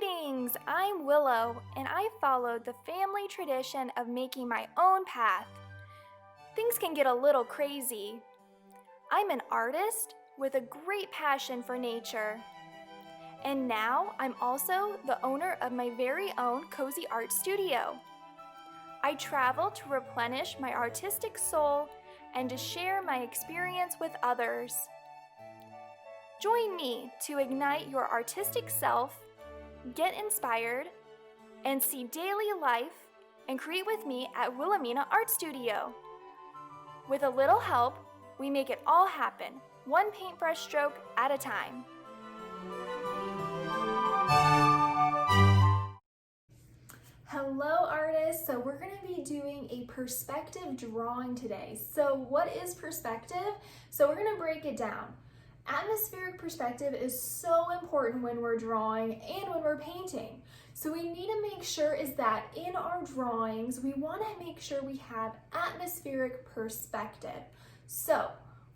Greetings! I'm Willow, and I followed the family tradition of making my own path. Things can get a little crazy. I'm an artist with a great passion for nature. And now I'm also the owner of my very own cozy art studio. I travel to replenish my artistic soul and to share my experience with others. Join me to ignite your artistic self, get inspired, and see daily life and create with me at Wilhelmina Art Studio. With a little help, we make it all happen, one paintbrush stroke at a time. Hello artists, so we're going to be doing a perspective drawing today. So what is perspective? So we're going to break it down. Atmospheric perspective is so important when we're drawing and when we're painting. So we need to make sure is that in our drawings, we want to make sure we have atmospheric perspective. So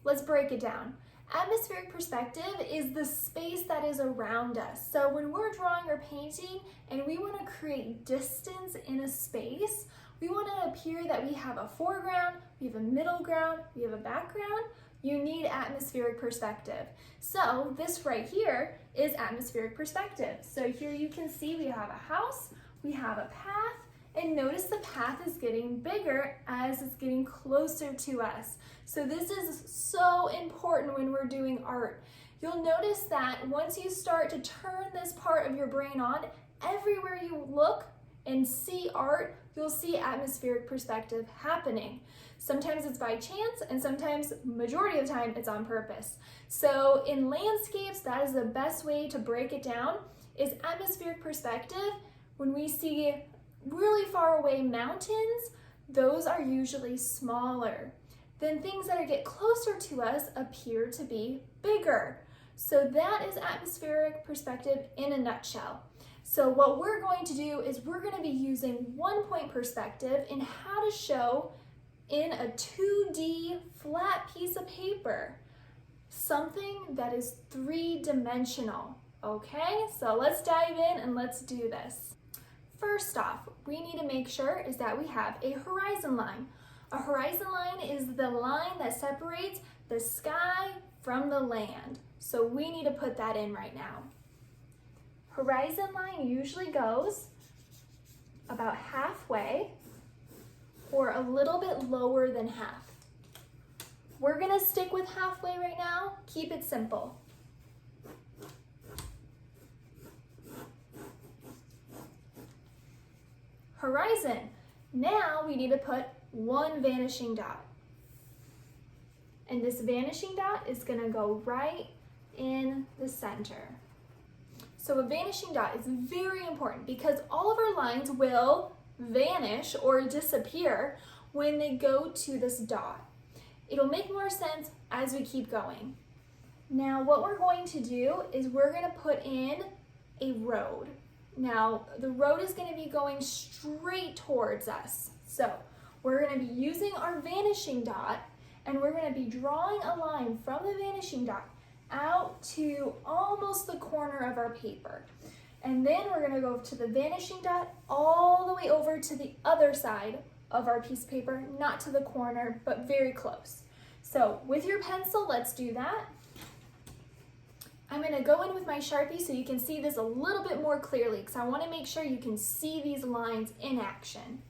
let's break it down. Atmospheric perspective is the space that is around us. So when we're drawing or painting and we want to create distance in a space, we want to appear that we have a foreground, we have a middle ground, we have a background. You need atmospheric perspective. So this right here is atmospheric perspective. So here you can see we have a house, we have a path, and notice the path is getting bigger as it's getting closer to us. So this is so important when we're doing art. You'll notice that once you start to turn this part of your brain on, everywhere you look and see art, you'll see atmospheric perspective happening. Sometimes it's by chance, and sometimes, majority of the time, it's on purpose. So in landscapes, that is the best way to break it down, is atmospheric perspective. When we see really far away mountains, those are usually smaller. Then things that get closer to us appear to be bigger. So that is atmospheric perspective in a nutshell. So what we're going to do is we're going to be using 1-point perspective in how to show in a 2D flat piece of paper something that is 3-dimensional. Okay, so let's dive in and let's do this. First off, we need to make sure is that we have a horizon line. A horizon line is the line that separates the sky from the land. So we need to put that in right now. Horizon line usually goes about halfway or a little bit lower than half. We're gonna stick with halfway right now. Keep it simple. Horizon. Now we need to put one vanishing dot. And this vanishing dot is gonna go right in the center. So a vanishing dot is very important because all of our lines will vanish or disappear when they go to this dot. It'll make more sense as we keep going. Now what we're going to do is we're going to put in a road. Now the road is going to be going straight towards us. So we're going to be using our vanishing dot and we're going to be drawing a line from the vanishing dot out to almost the corner of our paper. And then we're going to go to the vanishing dot all the way over to the other side of our piece of paper, not to the corner, but very close. So with your pencil, let's do that. I'm going to go in with my Sharpie so you can see this a little bit more clearly because I want to make sure you can see these lines in action.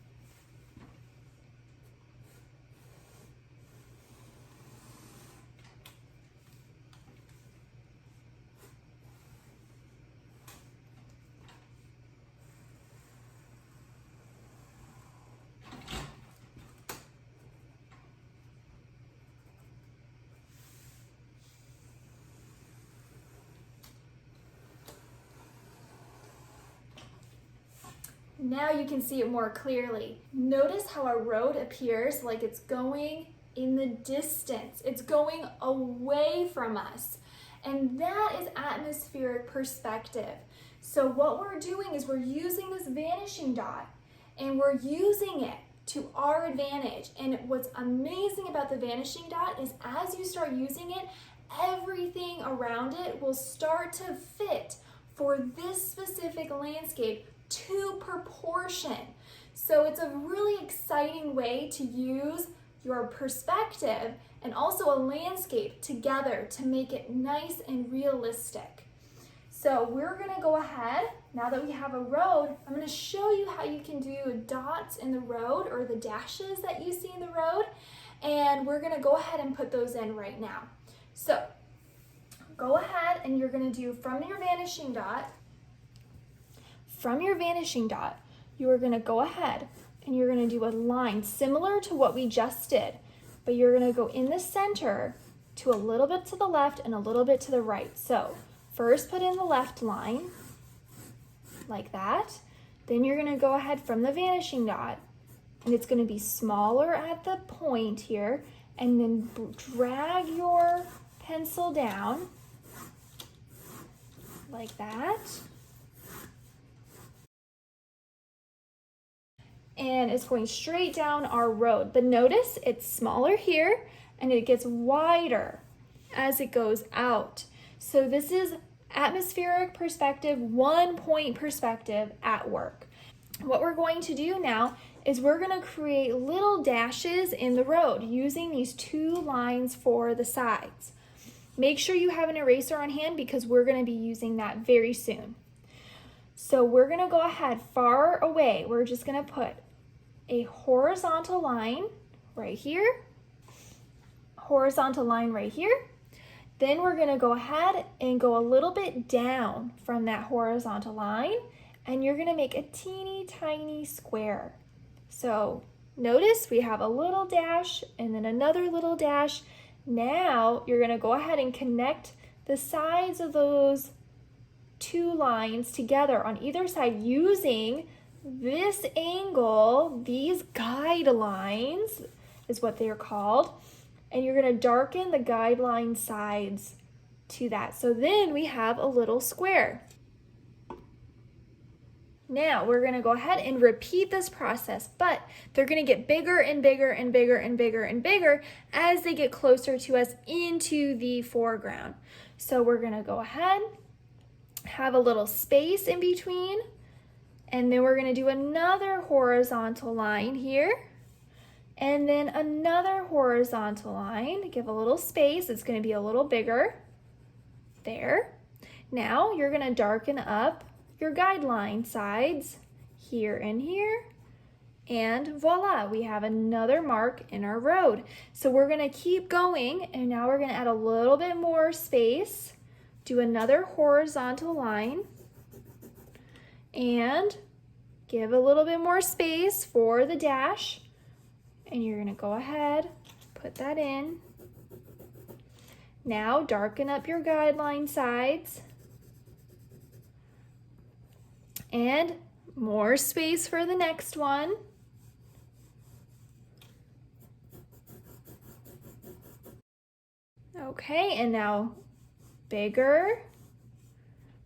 Now you can see it more clearly. Notice how our road appears like it's going in the distance. It's going away from us. And that is atmospheric perspective. So what we're doing is we're using this vanishing dot and we're using it to our advantage. And what's amazing about the vanishing dot is as you start using it, everything around it will start to fit for this specific landscape to proportion. So it's a really exciting way to use your perspective and also a landscape together to make it nice and realistic. So we're gonna go ahead, now that we have a road, I'm gonna show you how you can do dots in the road or the dashes that you see in the road, and we're gonna go ahead and put those in right now. So go ahead and you're gonna do from your vanishing dot, you are gonna go ahead and you're gonna do a line similar to what we just did, but you're gonna go in the center to a little bit to the left and a little bit to the right. So first put in the left line, like that. Then you're gonna go ahead from the vanishing dot, and it's gonna be smaller at the point here, and then drag your pencil down, like that. And it's going straight down our road. But notice it's smaller here and it gets wider as it goes out. So this is atmospheric perspective, 1 point perspective at work. What we're going to do now is we're going to create little dashes in the road using these 2 lines for the sides. Make sure you have an eraser on hand because we're going to be using that very soon. So we're going to go ahead far away. We're just going to put a horizontal line right here, horizontal line right here. Then we're going to go ahead and go a little bit down from that horizontal line, and you're going to make a teeny tiny square. So notice we have a little dash and then another little dash. Now you're going to go ahead and connect the sides of those 2 lines together on either side using this angle. These guidelines is what they're called, and you're going to darken the guideline sides to that. So then we have a little square. Now we're going to go ahead and repeat this process, but they're going to get bigger and bigger and bigger and bigger and bigger as they get closer to us into the foreground. So we're going to go ahead, have a little space in between, and then we're going to do another horizontal line here, and then another horizontal line. Give a little space. It's going to be a little bigger there. Now you're going to darken up your guideline sides here and here, and voila, we have another mark in our road. So we're going to keep going, and now we're going to add a little bit more space, do another horizontal line, and give a little bit more space for the dash, and you're going to go ahead, put that in. Now darken up your guideline sides, and more space for the next one. Okay, and now bigger,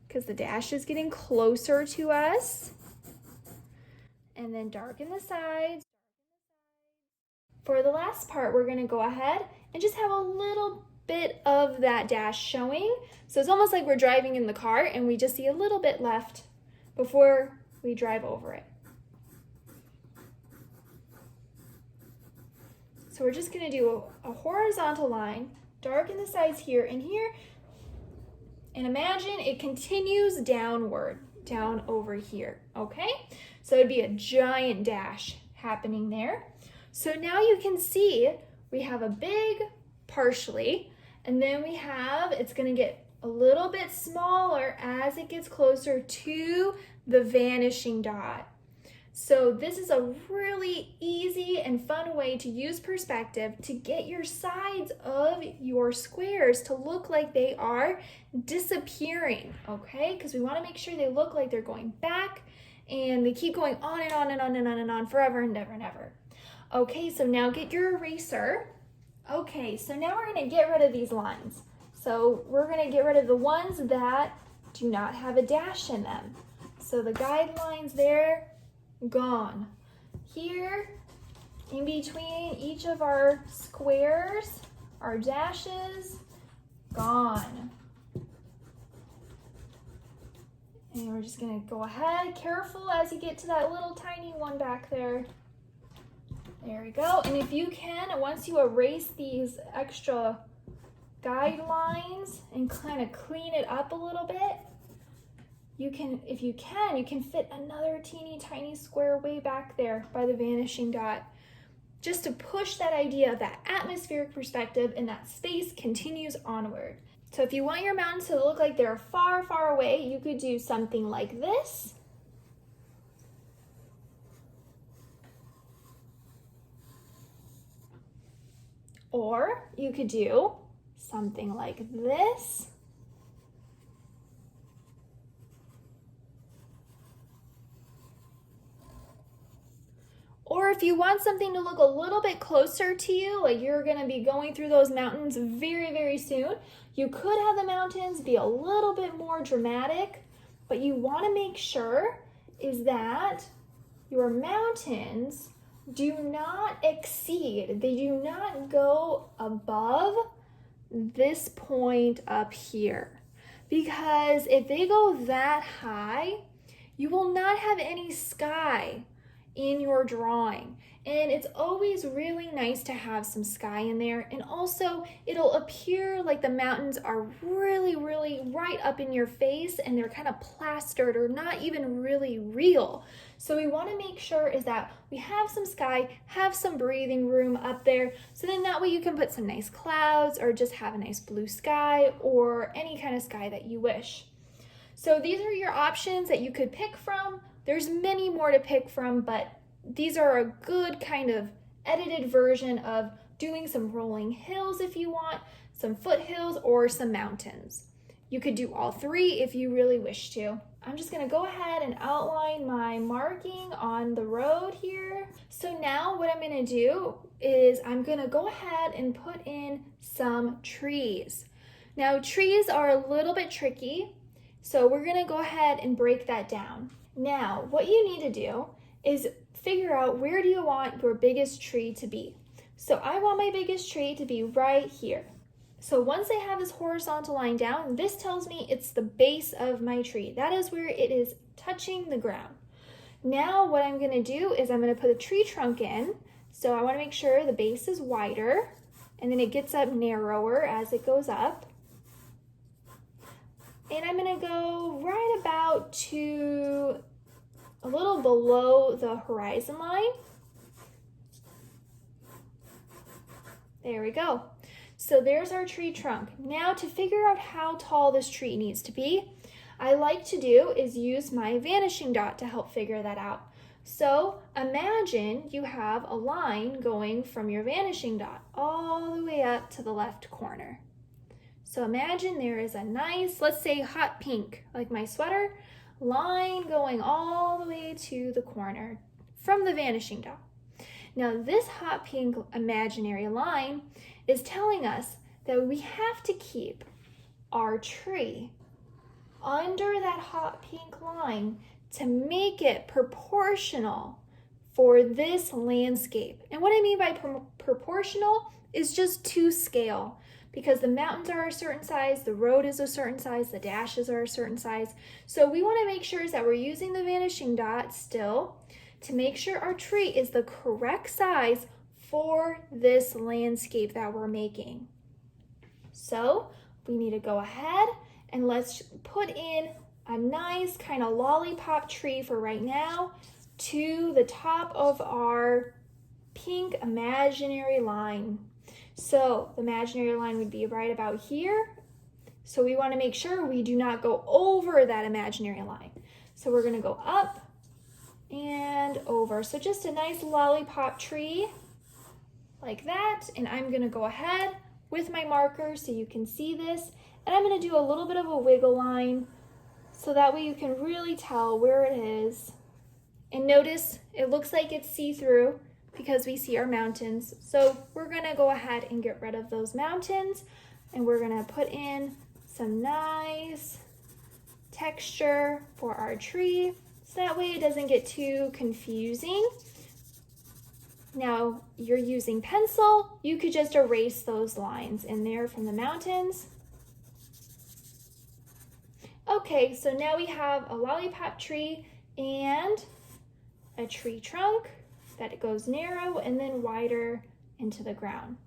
because the dash is getting closer to us. And then darken the sides. For the last part, we're going to go ahead and just have a little bit of that dash showing. So it's almost like we're driving in the car and we just see a little bit left before we drive over it. So we're just going to do a horizontal line, darken the sides here and here, and imagine it continues downward, down over here, okay? So it'd be a giant dash happening there. So now you can see we have a big partially, and then we have, it's going to get a little bit smaller as it gets closer to the vanishing dot. So this is a really easy and fun way to use perspective to get your sides of your squares to look like they are disappearing, okay? Because we want to make sure they look like they're going back, and they keep going on and on and on and on and on forever and ever and ever. Okay, so now get your eraser. Okay, so now we're going to get rid of these lines. So we're going to get rid of the ones that do not have a dash in them. So the guidelines there, gone. Here, in between each of our squares, our dashes, gone. And we're just gonna go ahead, careful as you get to that little tiny one back there. There we go. And if you can, once you erase these extra guidelines and kind of clean it up a little bit, you can, if you can fit another teeny tiny square way back there by the vanishing dot, just to push that idea of that atmospheric perspective and that space continues onward. So if you want your mountains to look like they're far, far away, you could do something like this. Or you could do something like this. Or if you want something to look a little bit closer to you, like you're gonna be going through those mountains very, very soon, you could have the mountains be a little bit more dramatic, but you wanna make sure is that your mountains do not exceed, they do not go above this point up here. Because if they go that high, you will not have any sky in your drawing. And it's always really nice to have some sky in there. And also it'll appear like the mountains are really, really right up in your face and they're kind of plastered or not even really real. So we want to make sure is that we have some sky, have some breathing room up there. So then that way you can put some nice clouds or just have a nice blue sky or any kind of sky that you wish. So these are your options that you could pick from. There's many more to pick from, but these are a good kind of edited version of doing some rolling hills if you want, some foothills, or some mountains. You could do all three if you really wish to. I'm just gonna go ahead and outline my marking on the road here. So now what I'm gonna do is I'm gonna go ahead and put in some trees. Now trees are a little bit tricky, so we're gonna go ahead and break that down. Now, what you need to do is figure out where do you want your biggest tree to be. So I want my biggest tree to be right here. So once I have this horizontal line down, this tells me it's the base of my tree. That is where it is touching the ground. Now what I'm gonna do is I'm gonna put a tree trunk in. So I wanna make sure the base is wider and then it gets up narrower as it goes up. And I'm gonna go right about to a little below the horizon line. There we go. So there's our tree trunk. Now to figure out how tall this tree needs to be, I like to do is use my vanishing dot to help figure that out. So imagine you have a line going from your vanishing dot all the way up to the left corner. So imagine there is a nice, let's say hot pink, like my sweater, line going all the way to the corner from the vanishing dot. Now this hot pink imaginary line is telling us that we have to keep our tree under that hot pink line to make it proportional for this landscape. And what I mean by proportional is just to scale. Because the mountains are a certain size, the road is a certain size, the dashes are a certain size. So we want to make sure that we're using the vanishing dot still to make sure our tree is the correct size for this landscape that we're making. So we need to go ahead and let's put in a nice kind of lollipop tree for right now to the top of our pink imaginary line. So the imaginary line would be right about here. So we want to make sure we do not go over that imaginary line. So we're going to go up and over. So just a nice lollipop tree like that. And I'm going to go ahead with my marker so you can see this. And I'm going to do a little bit of a wiggle line so that way you can really tell where it is. And notice it looks like it's see-through because we see our mountains. So we're gonna go ahead and get rid of those mountains and we're gonna put in some nice texture for our tree so that way it doesn't get too confusing. Now you're using pencil, you could just erase those lines in there from the mountains. Okay, so now we have a lollipop tree and a tree trunk that it goes narrow and then wider into the ground.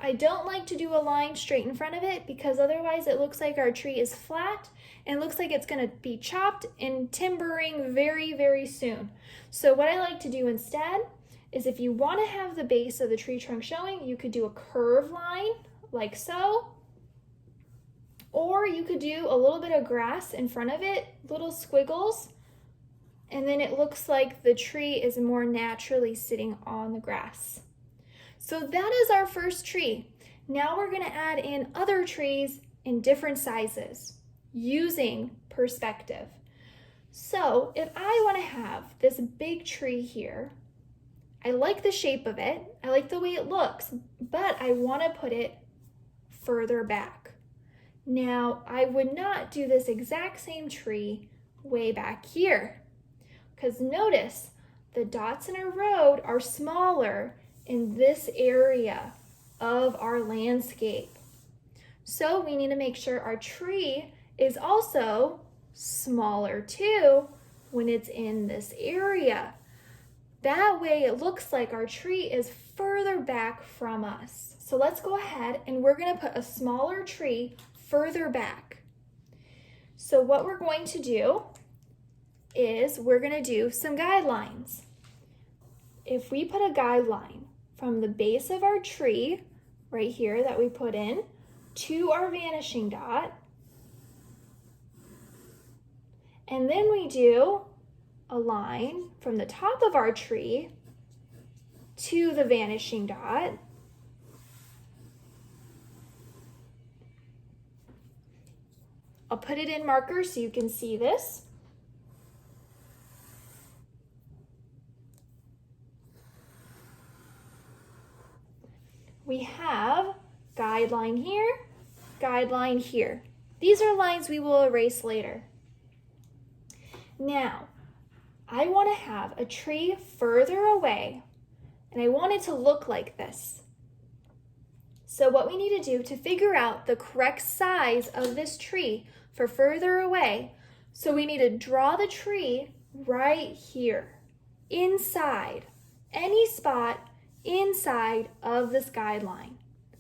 I don't like to do a line straight in front of it because otherwise it looks like our tree is flat and it looks like it's going to be chopped and timbering very, very soon. So what I like to do instead is if you want to have the base of the tree trunk showing, you could do a curved line like so, or you could do a little bit of grass in front of it, little squiggles, and then it looks like the tree is more naturally sitting on the grass. So that is our first tree. Now we're going to add in other trees in different sizes using perspective. So if I want to have this big tree here, I like the shape of it, I like the way it looks, but I want to put it further back. Now, I would not do this exact same tree way back here, because notice the dots in our road are smaller in this area of our landscape. So we need to make sure our tree is also smaller too when it's in this area. That way it looks like our tree is further back from us. So let's go ahead and we're going to put a smaller tree further back. So what we're going to do is we're going to do some guidelines. If we put a guideline from the base of our tree right here that we put in to our vanishing dot, and then we do a line from the top of our tree to the vanishing dot, I'll put it in marker so you can see this. We have guideline here, guideline here. These are lines we will erase later. Now, I want to have a tree further away, and I want it to look like this. So what we need to do to figure out the correct size of this tree for further away, so we need to draw the tree right here, inside, any spot inside of this guideline.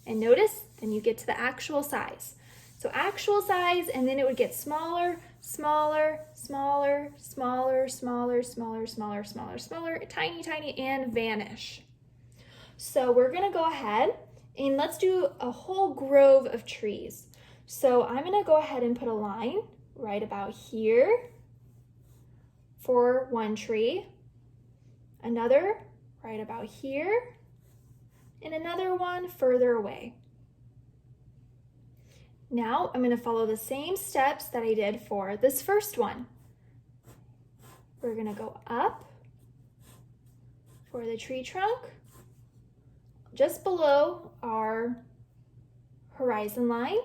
And notice, then you get to the actual size. So actual size, and then it would get smaller, smaller, smaller, smaller, smaller, smaller, smaller, smaller, smaller, tiny, tiny, and vanish. So we're gonna go ahead and let's do a whole grove of trees. So I'm gonna go ahead and put a line right about here for one tree, another right about here, and another one further away. Now I'm going to follow the same steps that I did for this first one. We're going to go up for the tree trunk, just below our horizon line.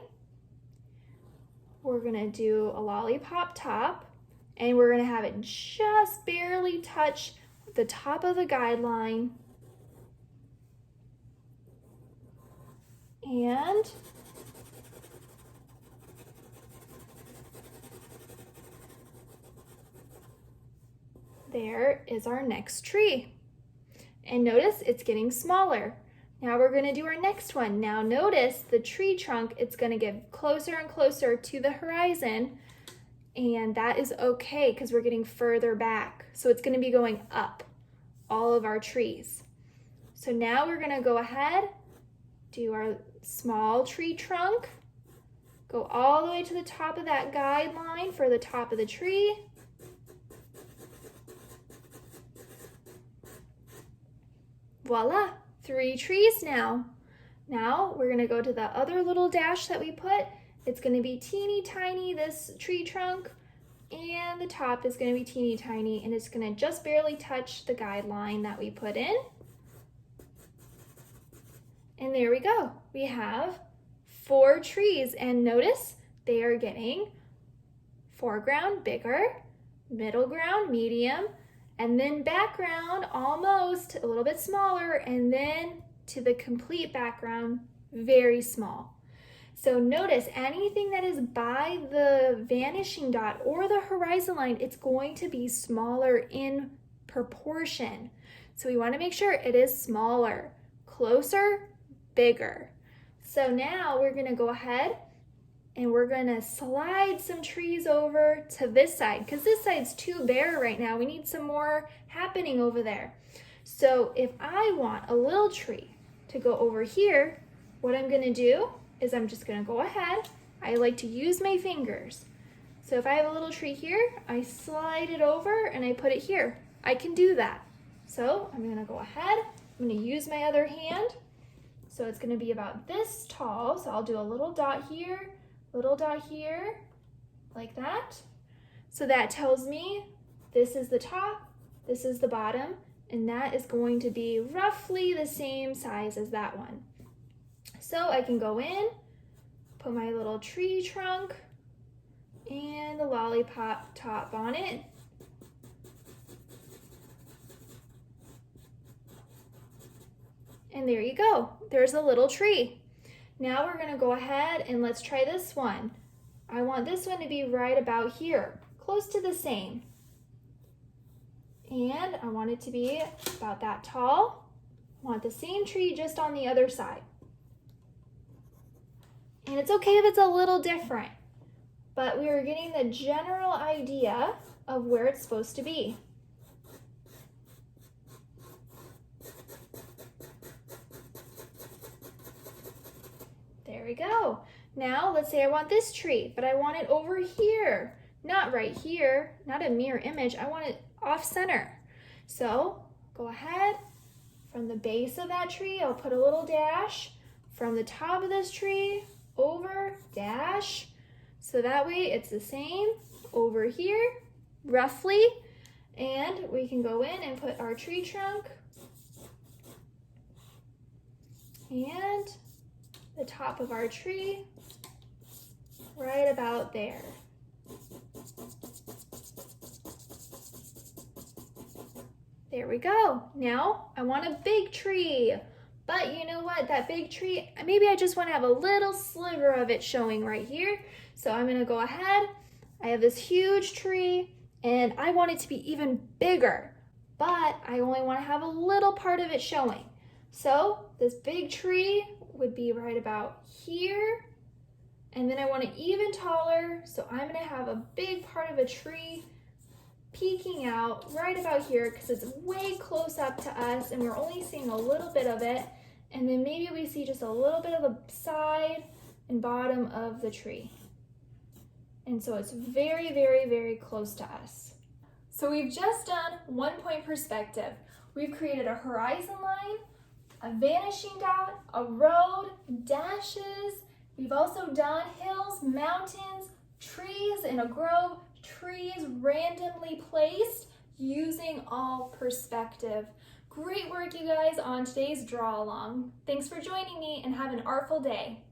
We're going to do a lollipop top, and we're going to have it just barely touch the top of the guideline. And there is our next tree. And notice it's getting smaller. Now we're going to do our next one. Now notice the tree trunk, it's going to get closer and closer to the horizon, and that is okay because we're getting further back. So it's going to be going up all of our trees. So now we're going to go ahead, do our small tree trunk, go all the way to the top of that guideline for the top of the tree. Voila, 3 trees now. Now we're gonna go to the other little dash that we put. It's gonna be teeny tiny, this tree trunk, and the top is gonna be teeny tiny, and it's gonna just barely touch the guideline that we put in. And there we go. We have 4 trees, and notice they are getting foreground bigger, middle ground medium, and then background almost a little bit smaller, and then to the complete background very small. So notice anything that is by the vanishing dot or the horizon line, it's going to be smaller in proportion. So we want to make sure it is smaller, closer, bigger. So now we're going to go ahead and we're going to slide some trees over to this side because this side's too bare right now. We need some more happening over there. So if I want a little tree to go over here, what I'm going to do is I'm just going to go ahead. I like to use my fingers. So if I have a little tree here, I slide it over and I put it here. I can do that. So I'm going to go ahead. I'm going to use my other hand. So it's going to be about this tall. So I'll do a little dot here, like that. So that tells me this is the top, this is the bottom, and that is going to be roughly the same size as that one. So I can go in, put my little tree trunk and the lollipop top on it. And there you go, there's a little tree. Now we're gonna go ahead and let's try this one. I want this one to be right about here, close to the same. And I want it to be about that tall. I want the same tree just on the other side. And it's okay if it's a little different, but we are getting the general idea of where it's supposed to be. There we go. Now let's say I want this tree, but I want it over here, not right here, not a mirror image. I want it off center. So go ahead, from the base of that tree, I'll put a little dash. From the top of this tree, over, dash. So that way it's the same over here, roughly. And we can go in and put our tree trunk and the top of our tree right about there. There we go. Now I want a big tree, but you know what? That big tree, maybe I just want to have a little sliver of it showing right here. So I'm going to go ahead. I have this huge tree and I want it to be even bigger, but I only want to have a little part of it showing. So this big tree would be right about here. And then I want it even taller. So I'm going to have a big part of a tree peeking out right about here because it's way close up to us and we're only seeing a little bit of it. And then maybe we see just a little bit of the side and bottom of the tree. And so it's very, very, very close to us. So we've just done 1 point perspective. We've created a horizon line, a vanishing dot, a road, dashes. We've also done hills, mountains, trees in a grove, trees randomly placed using all perspective. Great work, you guys, on today's draw along. Thanks for joining me and have an artful day.